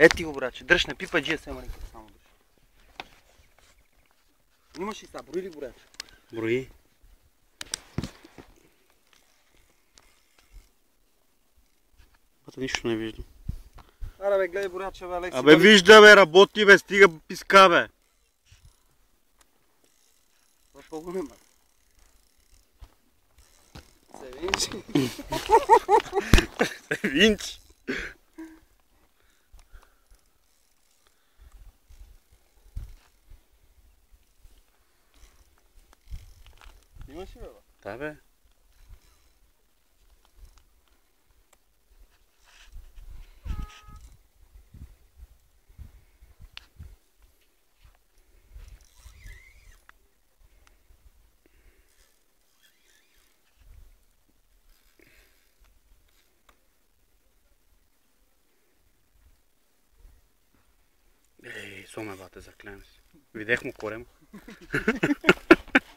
Ети го, браче. Дръж на пипа GSM, а само дръж. Имаш ли са? Брои ли, браче? Брои. Бата, нищо не виждам. Ара бе, гледай, браче, бе, Алекси. Абе, вижда, бе, работи, бе, стига писка, бе. Това по-голема. Севинч. Севинч. Имаш ли, бе? Да, бе. Ей, соме, бате, заклевам се. Видех му корема.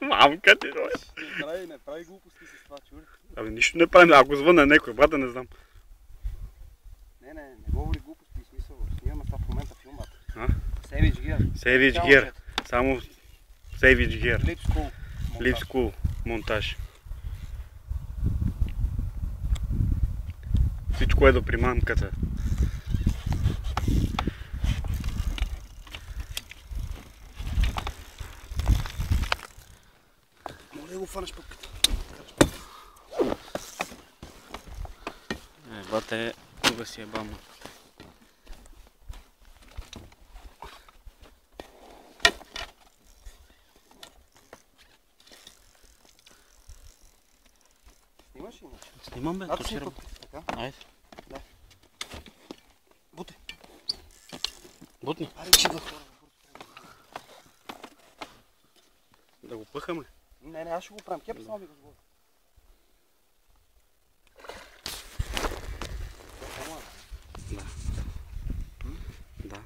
Мамка ти, бе. Не прави глупости с това, чули. Абе, нищо не правим, ако звънна някой, бата, не знам. Не говори глупости, в смисъл. Снимаме това в момента филм, бата. А? Savage Gear. Savage Gear. Само Savage Gear. Lip School. Lip School монтаж. Всичко е до примамката. Моля да го фанеш пъпката. Бате, тук си е бама. Снимаш ли иначе? Снимам, бе, Ато си точирам. пъпката, така? Айде. Да. Бутай. Бутни. Аре, че да хора. Да го пъхам ли? Не, аз ще го правим. Кепа само ми разговор. Да. Да.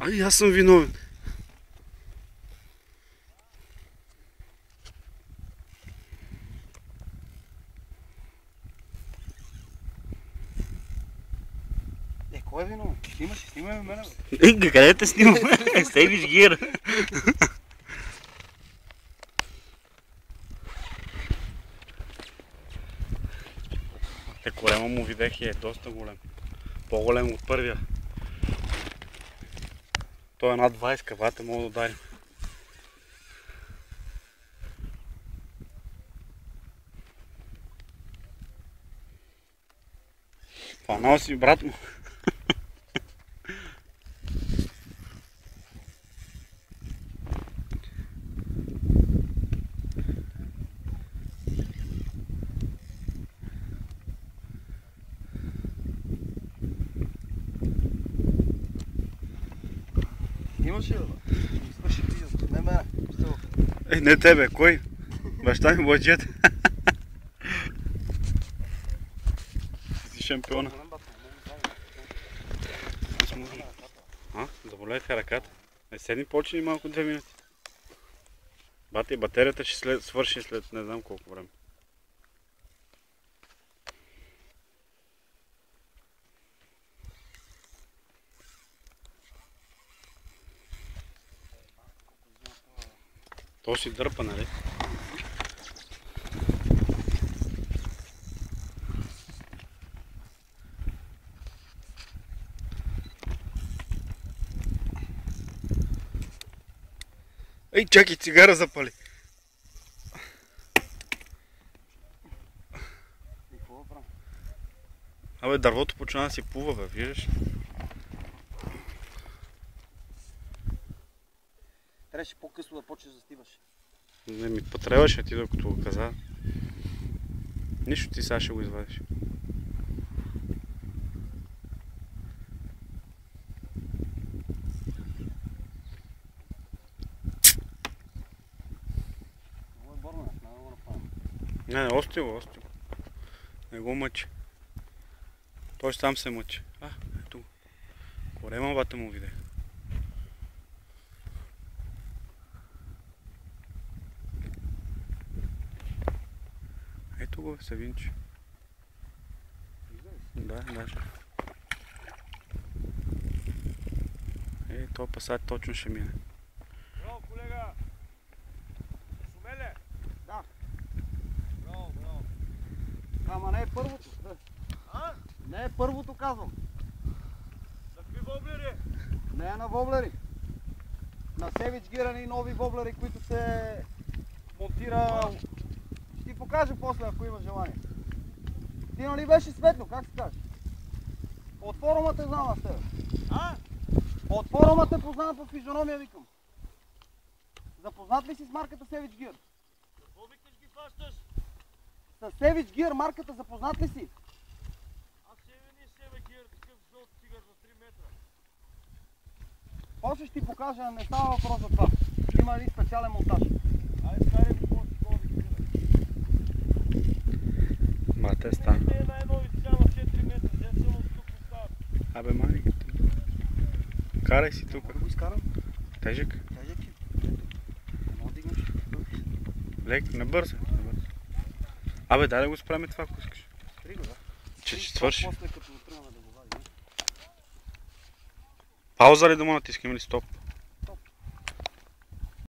Ай, аз съм виновен. Кой е виновен? Снимай мене, бе. Къде те снимам? Savage Gear. Корема му видех и е доста голем. По-голем от първия. Той е над 20 кавата, мога да ударим. Фанал си брат му. Имаш ли, бе? Свърши видеото. Не мене. Не тебе, кой? Баща ми баджет. Си шампиона. Заболеха ръката. Седни почни малко 2 минути. Бати, батерията ще свърши след не знам колко време. То си дърпа, нали? Ей, чакай, цигара запали. Абе, дървото почина да си плува, бе, виждаш? Трябваше по-късно да почнеш да стиваш. Не ми потребваше ти, докато го каза. Нищо, ти сега ще го извадиш. Не, ости го. Не го мъчи. Той сам се мъчи. Ето го. Корема бата му видех. Ето го, Савинче. Да, даже. То пасат точно ще мине. Браво, колега! Шумеле? Да. Браво, браво. Ама не е първото. А? Не е първото, казвам. На какви воблери? Не е на воблери. На Savage гирани нови воблери, които се монтира. Ще ти покажа после, ако има желание. Ти нали беше светло, как се каже? От форума те знам аз тебе. А? От форума те познавам по физиономия, викам. Запознат ли си с марката Savage Gear? Какво викаш ги фащаш? С Savage Gear марката запознат ли си? Аз себе гир, такъв жълт тигър за 3 метра. После ще ти покажа, не става въпрос за това. Има един специален монтаж. Айде, скарай ми какво си това гира. Ма те стана. Не е най-нови сега на 4 метра, де съм от тук остават. Абе, мани, карай си тук. Да го изкарам? Тежък. Тежък е. Мога да дигнеш. Лек, не бърза. Абе, дай да го справим това, ако искаш. Спри го, да. Че свърши. После като тръгна да го вадим. Пауза ли да му натискам или стоп?